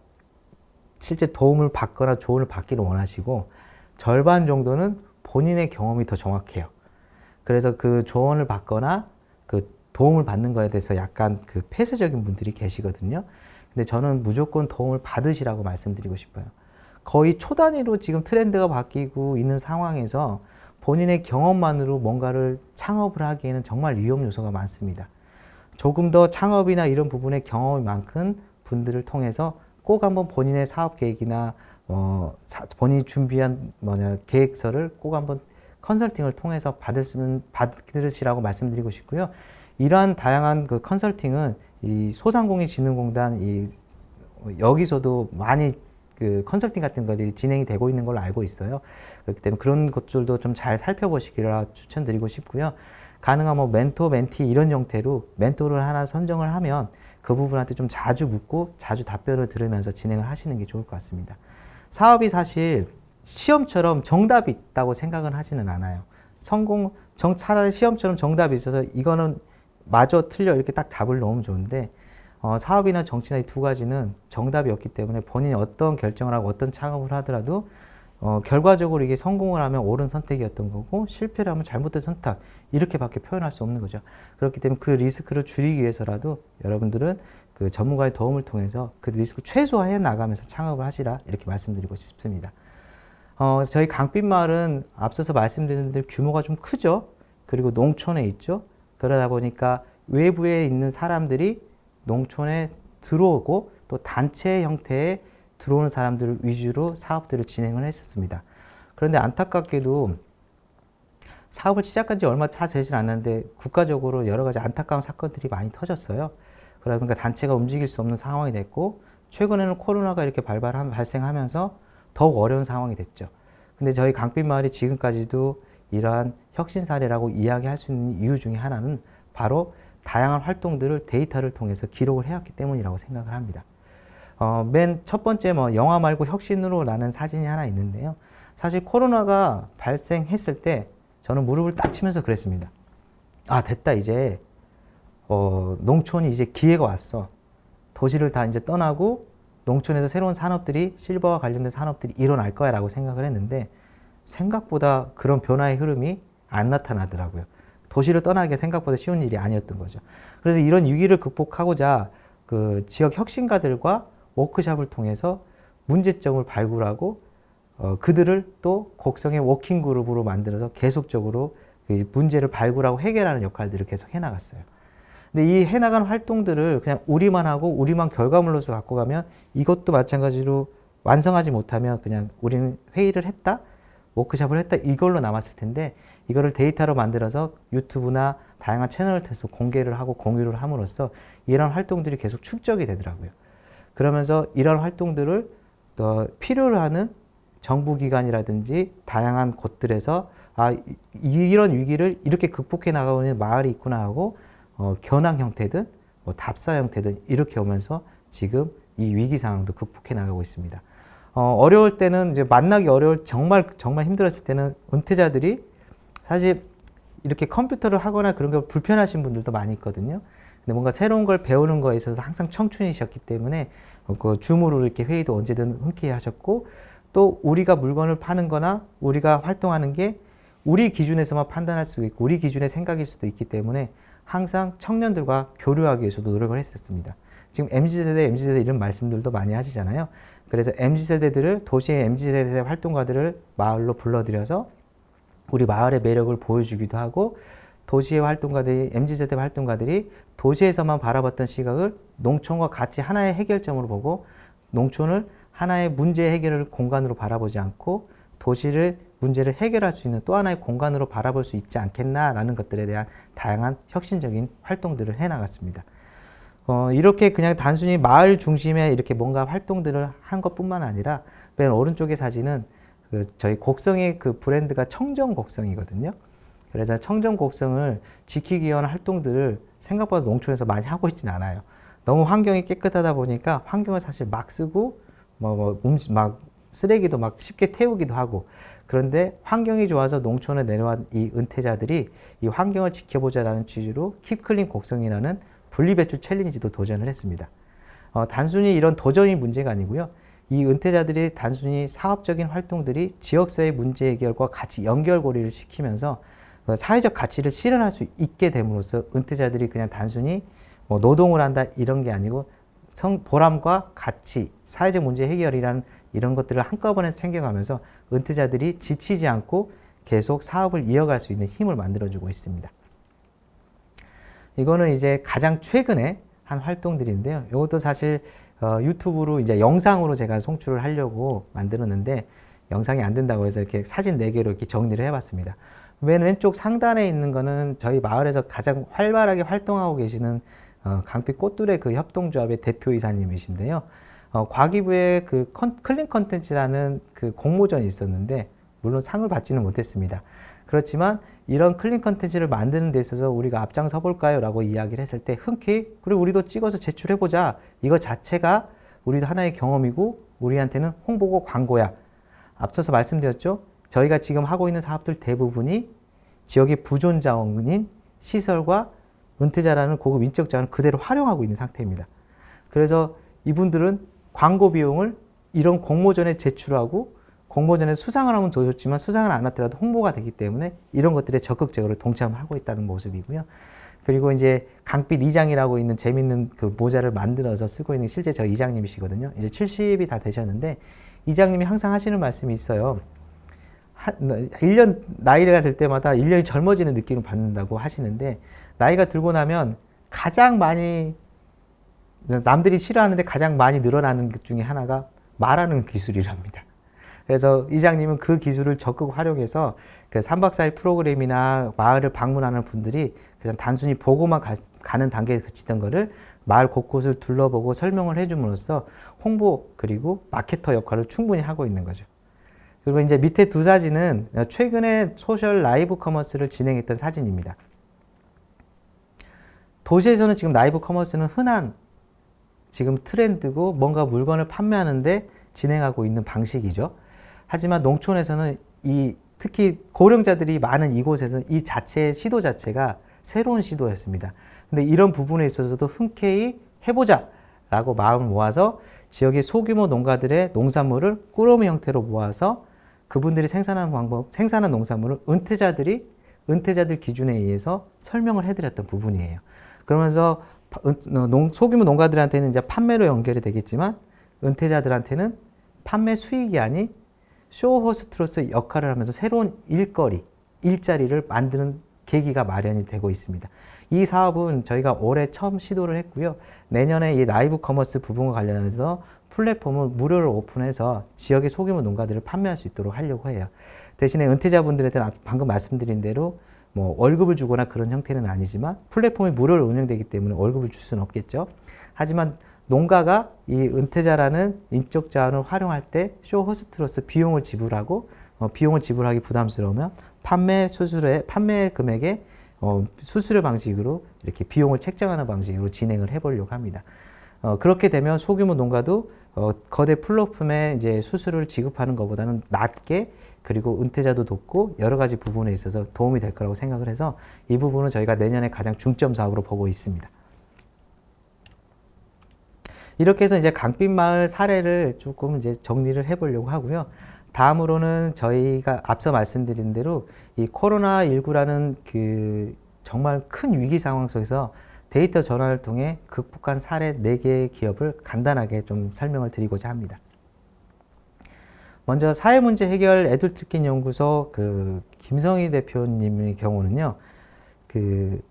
S1: 실제 도움을 받거나 조언을 받기를 원하시고 절반 정도는 본인의 경험이 더 정확해요. 그래서 그 조언을 받거나 그 도움을 받는 거에 대해서 약간 그 폐쇄적인 분들이 계시거든요. 근데 저는 무조건 도움을 받으시라고 말씀드리고 싶어요. 거의 초단위로 지금 트렌드가 바뀌고 있는 상황에서 본인의 경험만으로 뭔가를 창업을 하기에는 정말 위험 요소가 많습니다. 조금 더 창업이나 이런 부분에 경험이 많은 분들을 통해서 꼭 한번 본인의 사업 계획이나 본인이 준비한 계획서를 꼭 한번 컨설팅을 통해서 받으시라고 말씀드리고 싶고요. 이러한 다양한 그 컨설팅은 이 소상공인진흥공단 여기서도 많이 그 컨설팅 같은 것들이 진행이 되고 있는 걸로 알고 있어요. 그렇기 때문에 그런 것들도 좀 잘 살펴보시기를 추천드리고 싶고요. 가능하면 멘토, 멘티 이런 형태로 멘토를 하나 선정을 하면 그 부분한테 좀 자주 묻고 자주 답변을 들으면서 진행을 하시는 게 좋을 것 같습니다. 사업이 사실 시험처럼 정답이 있다고 생각은 하지는 않아요. 차라리 시험처럼 정답이 있어서 이거는 맞아 틀려 이렇게 딱 답을 넣으면 좋은데 사업이나 정치나 이 2가지는 정답이 없기 때문에 본인이 어떤 결정을 하고 어떤 창업을 하더라도 결과적으로 이게 성공을 하면 옳은 선택이었던 거고 실패를 하면 잘못된 선택 이렇게밖에 표현할 수 없는 거죠. 그렇기 때문에 그 리스크를 줄이기 위해서라도 여러분들은 그 전문가의 도움을 통해서 그 리스크를 최소화해 나가면서 창업을 하시라 이렇게 말씀드리고 싶습니다. 저희 강빛마을은 앞서서 말씀드린 대로 규모가 좀 크죠. 그리고 농촌에 있죠. 그러다 보니까 외부에 있는 사람들이 농촌에 들어오고 또 단체 형태의 들어오는 사람들 위주로 사업들을 진행을 했었습니다. 그런데 안타깝게도 사업을 시작한 지 얼마 차 되질 않았는데 국가적으로 여러 가지 안타까운 사건들이 많이 터졌어요. 그러다 보니까 단체가 움직일 수 없는 상황이 됐고 최근에는 코로나가 이렇게 발생하면서 더욱 어려운 상황이 됐죠. 근데 저희 강빛마을이 지금까지도 이러한 혁신 사례라고 이야기할 수 있는 이유 중에 하나는 바로 다양한 활동들을 데이터를 통해서 기록을 해왔기 때문이라고 생각을 합니다. 맨 첫 번째 뭐 영화 말고 혁신으로 라는 사진이 하나 있는데요. 사실 코로나가 발생했을 때 저는 무릎을 딱 치면서 그랬습니다. 아, 됐다. 이제 농촌이 이제 기회가 왔어. 도시를 다 이제 떠나고 농촌에서 새로운 산업들이, 실버와 관련된 산업들이 일어날 거야 라고 생각을 했는데 생각보다 그런 변화의 흐름이 안 나타나더라고요. 도시를 떠나기가 생각보다 쉬운 일이 아니었던 거죠. 그래서 이런 위기를 극복하고자 그 지역 혁신가들과 워크숍을 통해서 문제점을 발굴하고 그들을 또 곡성의 워킹 그룹으로 만들어서 계속적으로 그 문제를 발굴하고 해결하는 역할들을 계속 해나갔어요. 근데 이 해나간 활동들을 그냥 우리만 하고 우리만 결과물로서 갖고 가면 이것도 마찬가지로 완성하지 못하면 그냥 우리는 회의를 했다, 워크숍을 했다 이걸로 남았을 텐데 이거를 데이터로 만들어서 유튜브나 다양한 채널을 통해서 공개를 하고 공유를 함으로써 이런 활동들이 계속 축적이 되더라고요. 그러면서 이런 활동들을 필요로 하는 정부기관이라든지 다양한 곳들에서 이런 위기를 이렇게 극복해 나가는 마을이 있구나 하고 견학 형태든 뭐 답사 형태든 이렇게 오면서 지금 이 위기 상황도 극복해 나가고 있습니다. 어려울 때는 이제 만나기 어려울 정말 힘들었을 때는 은퇴자들이 사실 이렇게 컴퓨터를 하거나 그런 거 불편하신 분들도 많이 있거든요. 근데 뭔가 새로운 걸 배우는 거에 있어서 항상 청춘이셨기 때문에 그 줌으로 이렇게 회의도 언제든 흔쾌히 하셨고 또 우리가 물건을 파는 거나 우리가 활동하는 게 우리 기준에서만 판단할 수 있고 우리 기준의 생각일 수도 있기 때문에 항상 청년들과 교류하기 위해서도 노력을 했었습니다. 지금 MZ세대 이런 말씀들도 많이 하시잖아요. 그래서 MZ세대들을 도시의 MZ세대 활동가들을 마을로 불러들여서 우리 마을의 매력을 보여주기도 하고 도시의 활동가들이 MZ세대 활동가들이 도시에서만 바라봤던 시각을 농촌과 같이 하나의 해결점으로 보고 농촌을 하나의 문제 해결을 공간으로 바라보지 않고 도시를 문제를 해결할 수 있는 또 하나의 공간으로 바라볼 수 있지 않겠나라는 것들에 대한 다양한 혁신적인 활동들을 해나갔습니다. 이렇게 그냥 단순히 마을 중심에 이렇게 뭔가 활동들을 한 것뿐만 아니라 맨 오른쪽의 사진은 저희 곡성의 그 브랜드가 청정곡성이거든요. 그래서 청정곡성을 지키기 위한 활동들을 생각보다 농촌에서 많이 하고 있지는 않아요. 너무 환경이 깨끗하다 보니까 환경을 사실 막 쓰고 막 쓰레기도 막 쉽게 태우기도 하고 그런데 환경이 좋아서 농촌에 내려온 이 은퇴자들이 이 환경을 지켜보자라는 취지로 킵클린 곡성이라는 분리배출 챌린지도 도전을 했습니다. 단순히 이런 도전이 문제가 아니고요. 이 은퇴자들이 단순히 사업적인 활동들이 지역사회 문제 해결과 같이 연결고리를 시키면서 사회적 가치를 실현할 수 있게 됨으로써 은퇴자들이 그냥 단순히 뭐 노동을 한다 이런 게 아니고 보람과 가치, 사회적 문제 해결이라는 이런 것들을 한꺼번에 챙겨가면서 은퇴자들이 지치지 않고 계속 사업을 이어갈 수 있는 힘을 만들어주고 있습니다. 이거는 이제 가장 최근에 한 활동들인데요. 이것도 사실 유튜브로 이제 영상으로 제가 송출을 하려고 만들었는데 영상이 안 된다고 해서 이렇게 사진 4개로 이렇게 정리를 해봤습니다. 맨 왼쪽 상단에 있는 거는 저희 마을에서 가장 활발하게 활동하고 계시는 강빛 꽃들의 그 협동조합의 대표이사님이신데요. 과기부의 그 클린 컨텐츠라는 그 공모전이 있었는데 물론 상을 받지는 못했습니다. 그렇지만 이런 클린 컨텐츠를 만드는 데 있어서 우리가 앞장서 볼까요? 라고 이야기를 했을 때 흔쾌히 그리고 우리도 찍어서 제출해보자. 이거 자체가 우리도 하나의 경험이고 우리한테는 홍보고 광고야. 앞서서 말씀드렸죠. 저희가 지금 하고 있는 사업들 대부분이 지역의 부존 자원인 시설과 은퇴자라는 고급 인적 자원을 그대로 활용하고 있는 상태입니다. 그래서 이분들은 광고 비용을 이런 공모전에 제출하고 공모전에 수상을 하면 더 좋지만 수상을 안 하더라도 홍보가 되기 때문에 이런 것들에 적극적으로 동참하고 있다는 모습이고요. 그리고 이제 강빛 이장이라고 있는 재밌는 그 모자를 만들어서 쓰고 있는 실제 저 이장님이시거든요. 이제 70이 다 되셨는데 이장님이 항상 하시는 말씀이 있어요. 1년 나이가 될 때마다 1년이 젊어지는 느낌을 받는다고 하시는데 나이가 들고 나면 가장 많이 남들이 싫어하는데 가장 많이 늘어나는 것 중에 하나가 말하는 기술이랍니다. 그래서 이장님은 그 기술을 적극 활용해서 그 3박 4일 프로그램이나 마을을 방문하는 분들이 그냥 단순히 보고만 가는 단계에 그치던 거를 마을 곳곳을 둘러보고 설명을 해줌으로써 홍보 그리고 마케터 역할을 충분히 하고 있는 거죠. 그리고 이제 밑에 두 사진은 최근에 소셜 라이브 커머스를 진행했던 사진입니다. 도시에서는 지금 라이브 커머스는 흔한 지금 트렌드고 뭔가 물건을 판매하는데 진행하고 있는 방식이죠. 하지만 농촌에서는 특히 고령자들이 많은 이곳에서는 이 자체의 시도 자체가 새로운 시도였습니다. 근데 이런 부분에 있어서도 흔쾌히 해보자 라고 마음을 모아서 지역의 소규모 농가들의 농산물을 꾸러미 형태로 모아서 그분들이 생산한 농산물을 은퇴자들 기준에 의해서 설명을 해드렸던 부분이에요. 그러면서 소규모 농가들한테는 이제 판매로 연결이 되겠지만 은퇴자들한테는 판매 수익이 아닌 쇼호스트로서 역할을 하면서 새로운 일자리를 만드는 계기가 마련이 되고 있습니다. 이 사업은 저희가 올해 처음 시도를 했고요. 내년에 이 라이브 커머스 부분과 관련해서 플랫폼을 무료로 오픈해서 지역의 소규모 농가들을 판매할 수 있도록 하려고 해요. 대신에 은퇴자분들한테는 방금 말씀드린 대로 뭐 월급을 주거나 그런 형태는 아니지만 플랫폼이 무료로 운영되기 때문에 월급을 줄 수는 없겠죠. 하지만 농가가 이 은퇴자라는 인적 자원을 활용할 때 쇼 호스트로서 비용을 지불하고 비용을 지불하기 부담스러우면 판매 금액의 수수료 방식으로 이렇게 비용을 책정하는 방식으로 진행을 해보려고 합니다. 그렇게 되면 소규모 농가도 거대 플랫폼에 이제 수수료를 지급하는 것보다는 낮게 그리고 은퇴자도 돕고 여러 가지 부분에 있어서 도움이 될 거라고 생각을 해서 이 부분은 저희가 내년에 가장 중점 사업으로 보고 있습니다. 이렇게 해서 이제 강빛마을 사례를 조금 이제 정리를 해보려고 하고요. 다음으로는 저희가 앞서 말씀드린 대로 이 코로나19라는 그 정말 큰 위기 상황 속에서 데이터 전환을 통해 극복한 사례 4개의 기업을 간단하게 좀 설명을 드리고자 합니다. 먼저 사회문제 해결 애들트킨 연구소 그 김성희 대표님의 경우는요, 그러니까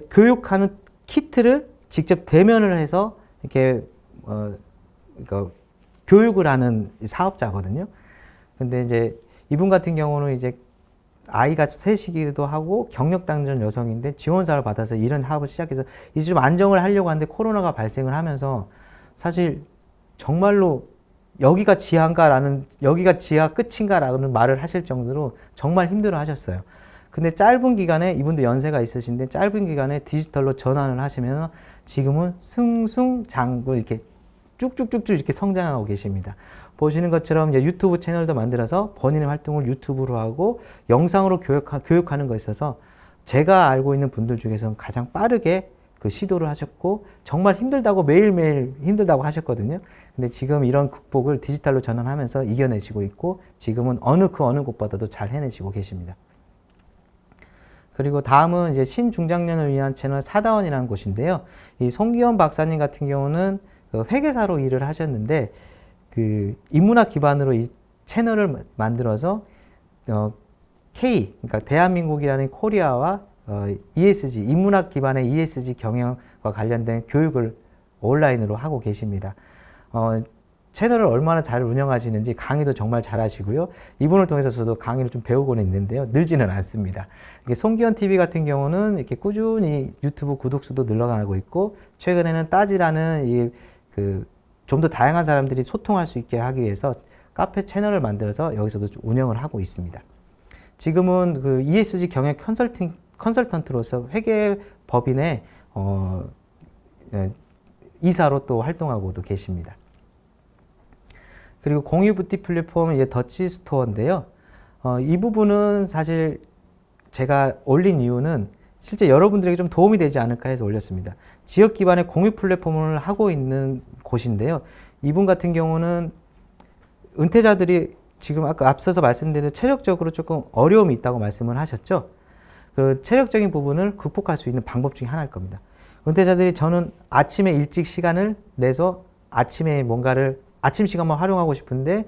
S1: 교육하는 키트를 직접 대면을 해서 이렇게 그러니까 교육을 하는 이사업자거든요. 근데 이제 이분 같은 경우는 이제 아이가 셋이기도 하고 경력 당전 여성인데 지원사를 받아서 이런 사업을 시작해서 이제 좀 안정을 하려고 하는데 코로나가 발생을 하면서 사실 정말로 여기가 지하 끝인가라는 말을 하실 정도로 정말 힘들어 하셨어요. 근데 짧은 기간에 이분도 연세가 있으신데 짧은 기간에 디지털로 전환을 하시면 지금은 승승장구 이렇게 쭉쭉쭉쭉 이렇게 성장하고 계십니다. 보시는 것처럼 이제 유튜브 채널도 만들어서 본인의 활동을 유튜브로 하고 영상으로 교육하는 것에 있어서 제가 알고 있는 분들 중에서는 가장 빠르게 그 시도를 하셨고 정말 힘들다고 매일매일 힘들다고 하셨거든요. 근데 지금 이런 극복을 디지털로 전환하면서 이겨내시고 있고 지금은 어느 곳보다도 잘 해내시고 계십니다. 그리고 다음은 이제 신중장년을 위한 채널 사다원이라는 곳인데요. 이 송기현 박사님 같은 경우는 회계사로 일을 하셨는데 그 인문학 기반으로 이 채널을 만들어서 그러니까 대한민국이라는 코리아와 ESG, 인문학 기반의 ESG 경영과 관련된 교육을 온라인으로 하고 계십니다. 채널을 얼마나 잘 운영하시는지 강의도 정말 잘하시고요. 이분을 통해서 저도 강의를 좀 배우고는 있는데요. 늘지는 않습니다. 송기현 TV 같은 경우는 이렇게 꾸준히 유튜브 구독수도 늘어나고 있고 최근에는 따지라는 좀 더 다양한 사람들이 소통할 수 있게 하기 위해서 카페 채널을 만들어서 여기서도 운영을 하고 있습니다. 지금은 그 ESG 경영 컨설턴트로서 회계법인의 이사로 또 활동하고도 계십니다. 그리고 공유 뷰티 플랫폼 이제 더치 스토어인데요. 이 부분은 사실 제가 올린 이유는 실제 여러분들에게 좀 도움이 되지 않을까 해서 올렸습니다. 지역 기반의 공유 플랫폼을 하고 있는 곳인데요. 이분 같은 경우는 은퇴자들이 지금 아까 앞서서 말씀드린 체력적으로 조금 어려움이 있다고 말씀을 하셨죠. 그 체력적인 부분을 극복할 수 있는 방법 중에 하나일 겁니다. 은퇴자들이 저는 아침에 일찍 시간을 내서 아침에 뭔가를 아침 시간만 활용하고 싶은데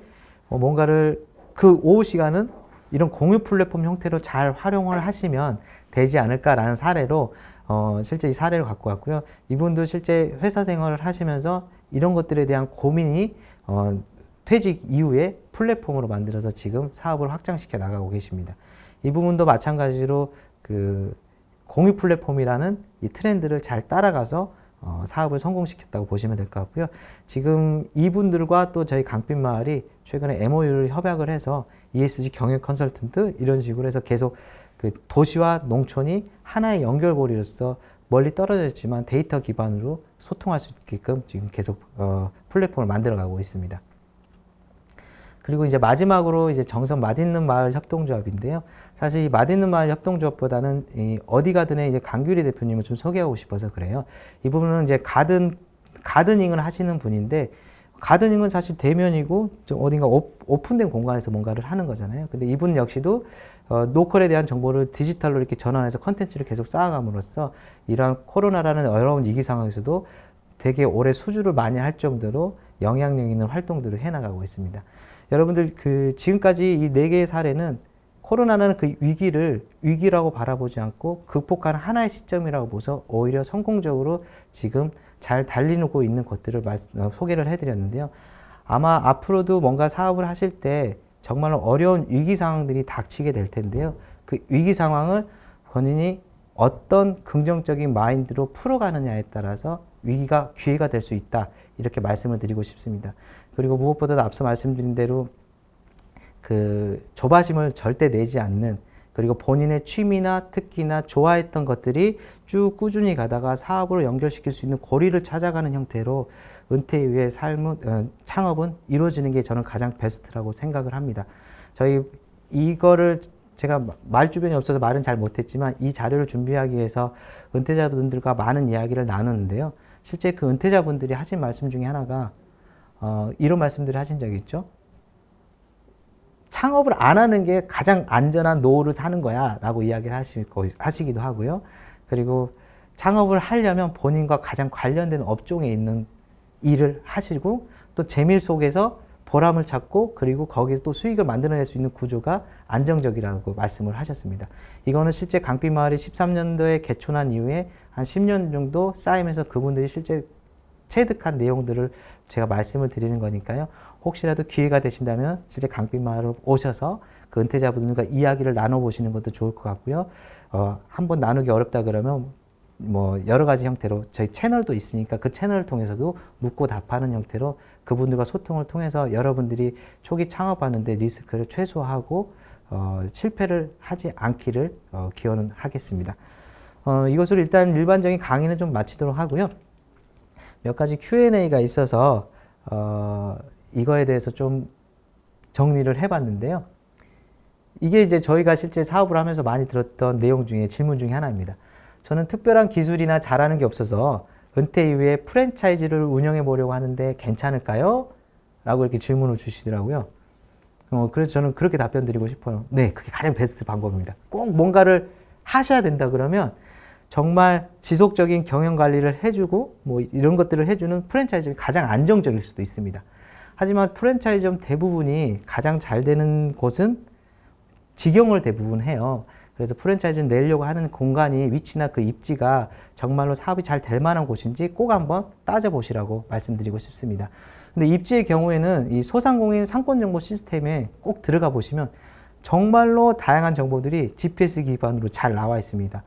S1: 뭔가를 그 오후 시간은 이런 공유 플랫폼 형태로 잘 활용을 하시면 되지 않을까라는 사례로 실제 이 사례를 갖고 왔고요. 이분도 실제 회사 생활을 하시면서 이런 것들에 대한 고민이 퇴직 이후에 플랫폼으로 만들어서 지금 사업을 확장시켜 나가고 계십니다. 이 부분도 마찬가지로 그 공유 플랫폼이라는 이 트렌드를 잘 따라가서 사업을 성공시켰다고 보시면 될 것 같고요. 지금 이분들과 또 저희 강빛마을이 최근에 MOU를 협약을 해서 ESG 경영 컨설턴트 이런 식으로 해서 계속 그 도시와 농촌이 하나의 연결고리로서 멀리 떨어져 있지만 데이터 기반으로 소통할 수 있게끔 지금 계속 플랫폼을 만들어가고 있습니다. 그리고 이제 마지막으로 이제 정선 맛있는 마을 협동조합인데요. 사실 이 맛있는 마을 협동조합보다는 이 어디 가든의 이제 강규리 대표님을 좀 소개하고 싶어서 그래요. 이 부분은 이제 가드닝을 하시는 분인데, 가드닝은 사실 대면이고 좀 어딘가 오픈된 공간에서 뭔가를 하는 거잖아요. 근데 이분 역시도 로컬에 대한 정보를 디지털로 이렇게 전환해서 컨텐츠를 계속 쌓아감으로써 이러한 코로나라는 어려운 위기 상황에서도 되게 오래 수주를 많이 할 정도로 영향력 있는 활동들을 해나가고 있습니다. 여러분들 지금까지 이 4개의 사례는 코로나라는 그 위기라고 바라보지 않고 극복하는 하나의 시점이라고 보서 오히려 성공적으로 지금 잘 달리고 있는 것들을 소개를 해드렸는데요. 아마 앞으로도 뭔가 사업을 하실 때 정말로 어려운 위기 상황들이 닥치게 될 텐데요. 그 위기 상황을 본인이 어떤 긍정적인 마인드로 풀어가느냐에 따라서 위기가 기회가 될 수 있다. 이렇게 말씀을 드리고 싶습니다. 그리고 무엇보다도 앞서 말씀드린 대로 조바심을 절대 내지 않는, 그리고 본인의 취미나 특기나 좋아했던 것들이 쭉 꾸준히 가다가 사업으로 연결시킬 수 있는 고리를 찾아가는 형태로 은퇴 이후의 창업은 이루어지는 게 저는 가장 베스트라고 생각을 합니다. 이거를 제가 말 주변이 없어서 말은 잘 못했지만 이 자료를 준비하기 위해서 은퇴자분들과 많은 이야기를 나누는데요. 실제 그 은퇴자분들이 하신 말씀 중에 하나가 이런 말씀들을 하신 적이 있죠. 창업을 안 하는 게 가장 안전한 노후를 사는 거야 라고 이야기를 하시기도 하고요. 그리고 창업을 하려면 본인과 가장 관련된 업종에 있는 일을 하시고 또 재미 속에서 보람을 찾고 그리고 거기서 또 수익을 만들어낼 수 있는 구조가 안정적이라고 말씀을 하셨습니다. 이거는 실제 강빛마을이 13년도에 개촌한 이후에 한 10년 정도 쌓이면서 그분들이 실제 체득한 내용들을 제가 말씀을 드리는 거니까요. 혹시라도 기회가 되신다면 실제 강빛마을을 오셔서 그 은퇴자분들과 이야기를 나눠보시는 것도 좋을 것 같고요. 한번 나누기 어렵다 그러면 뭐 여러 가지 형태로 저희 채널도 있으니까 그 채널을 통해서도 묻고 답하는 형태로 그분들과 소통을 통해서 여러분들이 초기 창업하는데 리스크를 최소화하고 실패를 하지 않기를 기원은 하겠습니다. 이것으로 일단 일반적인 강의는 좀 마치도록 하고요. 몇 가지 Q&A가 있어서 이거에 대해서 좀 정리를 해봤는데요. 이게 이제 저희가 실제 사업을 하면서 많이 들었던 내용 중에 질문 중에 하나입니다. 저는 특별한 기술이나 잘하는 게 없어서 은퇴 이후에 프랜차이즈를 운영해 보려고 하는데 괜찮을까요? 라고 이렇게 질문을 주시더라고요. 그래서 저는 그렇게 답변 드리고 싶어요. 네, 그게 가장 베스트 방법입니다. 꼭 뭔가를 하셔야 된다 그러면 정말 지속적인 경영 관리를 해주고 뭐 이런 것들을 해주는 프랜차이즈가 가장 안정적일 수도 있습니다. 하지만 프랜차이즈 대부분이 가장 잘 되는 곳은 직영을 대부분 해요. 그래서 프랜차이즈를 내려고 하는 공간이 위치나 그 입지가 정말로 사업이 잘 될 만한 곳인지 꼭 한번 따져보시라고 말씀드리고 싶습니다. 근데 입지의 경우에는 이 소상공인 상권정보 시스템에 꼭 들어가 보시면 정말로 다양한 정보들이 GPS 기반으로 잘 나와 있습니다.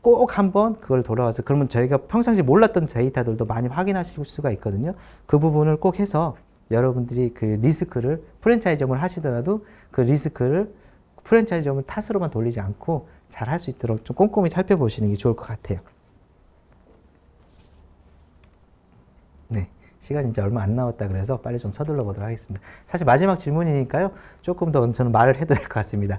S1: 꼭 한번 그걸 돌아와서 그러면 저희가 평상시 몰랐던 데이터들도 많이 확인하실 수가 있거든요. 그 부분을 꼭 해서 여러분들이 그 리스크를 프랜차이즈점을 하시더라도 그 리스크를 프랜차이즈점을 탓으로만 돌리지 않고 잘 할 수 있도록 좀 꼼꼼히 살펴보시는 게 좋을 것 같아요. 네, 시간이 이제 얼마 안 남았다 그래서 빨리 좀 서둘러 보도록 하겠습니다. 사실 마지막 질문이니까요. 조금 더 저는 말을 해도 될 것 같습니다.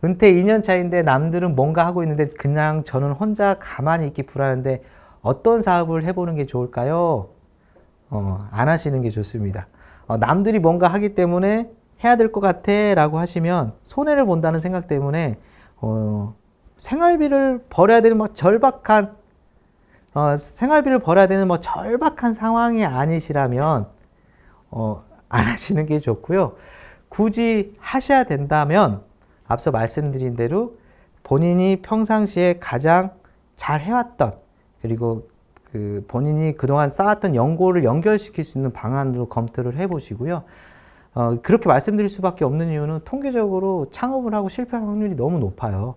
S1: 은퇴 2년 차인데 남들은 뭔가 하고 있는데 그냥 저는 혼자 가만히 있기 불안한데 어떤 사업을 해보는 게 좋을까요? 안 하시는 게 좋습니다. 남들이 뭔가 하기 때문에 해야 될 것 같아 라고 하시면 손해를 본다는 생각 때문에 생활비를 벌어야 되는 절박한 상황이 아니시라면 안 하시는 게 좋고요. 굳이 하셔야 된다면 앞서 말씀드린 대로 본인이 평상시에 가장 잘 해왔던 그리고 본인이 그동안 쌓았던 연고를 연결시킬 수 있는 방안으로 검토를 해보시고요. 그렇게 말씀드릴 수밖에 없는 이유는 통계적으로 창업을 하고 실패할 확률이 너무 높아요.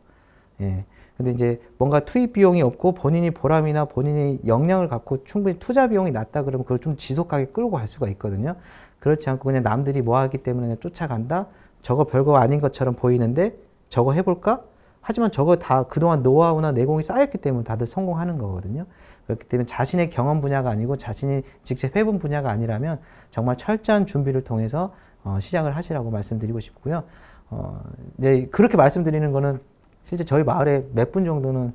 S1: 예. 근데 이제 뭔가 투입 비용이 없고 본인이 보람이나 본인이 역량을 갖고 충분히 투자 비용이 낮다 그러면 그걸 좀 지속하게 끌고 갈 수가 있거든요. 그렇지 않고 그냥 남들이 뭐 하기 때문에 그냥 쫓아간다? 저거 별거 아닌 것처럼 보이는데 저거 해볼까? 하지만 저거 다 그동안 노하우나 내공이 쌓였기 때문에 다들 성공하는 거거든요. 그렇기 때문에 자신의 경험 분야가 아니고 자신이 직접 해본 분야가 아니라면 정말 철저한 준비를 통해서 시작을 하시라고 말씀드리고 싶고요. 이제 그렇게 말씀드리는 거는 실제 저희 마을에 몇 분 정도는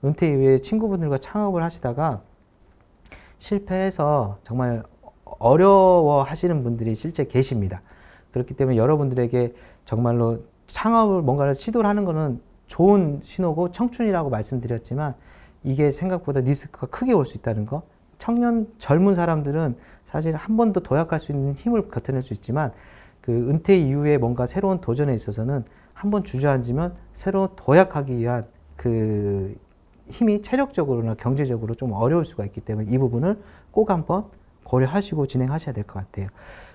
S1: 은퇴 이후에 친구분들과 창업을 하시다가 실패해서 정말 어려워 하시는 분들이 실제 계십니다. 그렇기 때문에 여러분들에게 정말로 창업을 뭔가를 시도를 하는 거는 좋은 신호고 청춘이라고 말씀드렸지만 이게 생각보다 리스크가 크게 올 수 있다는 거. 젊은 사람들은 사실 한 번 더 도약할 수 있는 힘을 갖춰낼 수 있지만 그 은퇴 이후에 뭔가 새로운 도전에 있어서는 한 번 주저앉으면 새로 도약하기 위한 그 힘이 체력적으로나 경제적으로 좀 어려울 수가 있기 때문에 이 부분을 꼭 한번 고려하시고 진행하셔야 될 것 같아요.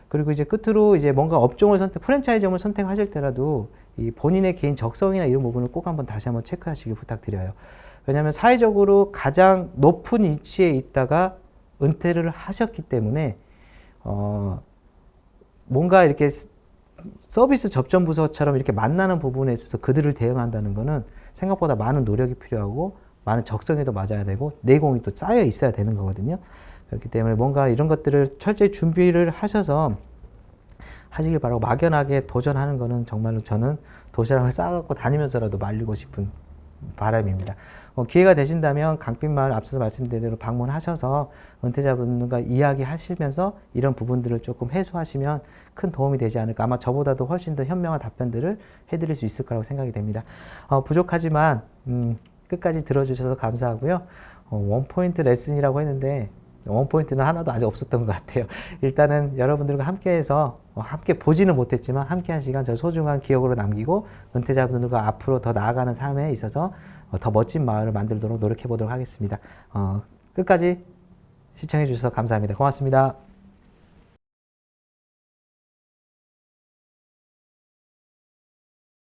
S1: 그리고 이제 끝으로 이제 뭔가 업종을 프랜차이즈점을 선택하실 때라도 이 본인의 개인 적성이나 이런 부분을 꼭 한번 다시 한번 체크하시길 부탁드려요. 왜냐하면 사회적으로 가장 높은 위치에 있다가 은퇴를 하셨기 때문에 뭔가 이렇게 서비스 접점 부서처럼 이렇게 만나는 부분에 있어서 그들을 대응한다는 거는 생각보다 많은 노력이 필요하고 많은 적성에도 맞아야 되고 내공이 또 쌓여 있어야 되는 거거든요. 그렇기 때문에 뭔가 이런 것들을 철저히 준비를 하셔서 하시길 바라고 막연하게 도전하는 거는 정말로 저는 도시락을 싸갖고 다니면서라도 말리고 싶은 바람입니다. 기회가 되신다면 강빛마을 앞서서 말씀드린 대로 방문하셔서 은퇴자분들과 이야기하시면서 이런 부분들을 조금 해소하시면 큰 도움이 되지 않을까. 아마 저보다도 훨씬 더 현명한 답변들을 해드릴 수 있을 거라고 생각이 됩니다. 부족하지만 끝까지 들어주셔서 감사하고요. 원포인트 레슨이라고 했는데 원포인트는 하나도 아직 없었던 것 같아요. 일단은 여러분들과 함께해서 함께 보지는 못했지만 함께한 시간 저 소중한 기억으로 남기고 은퇴자분들과 앞으로 더 나아가는 삶에 있어서 더 멋진 마을을 만들도록 노력해 보도록 하겠습니다. 끝까지 시청해 주셔서 감사합니다. 고맙습니다.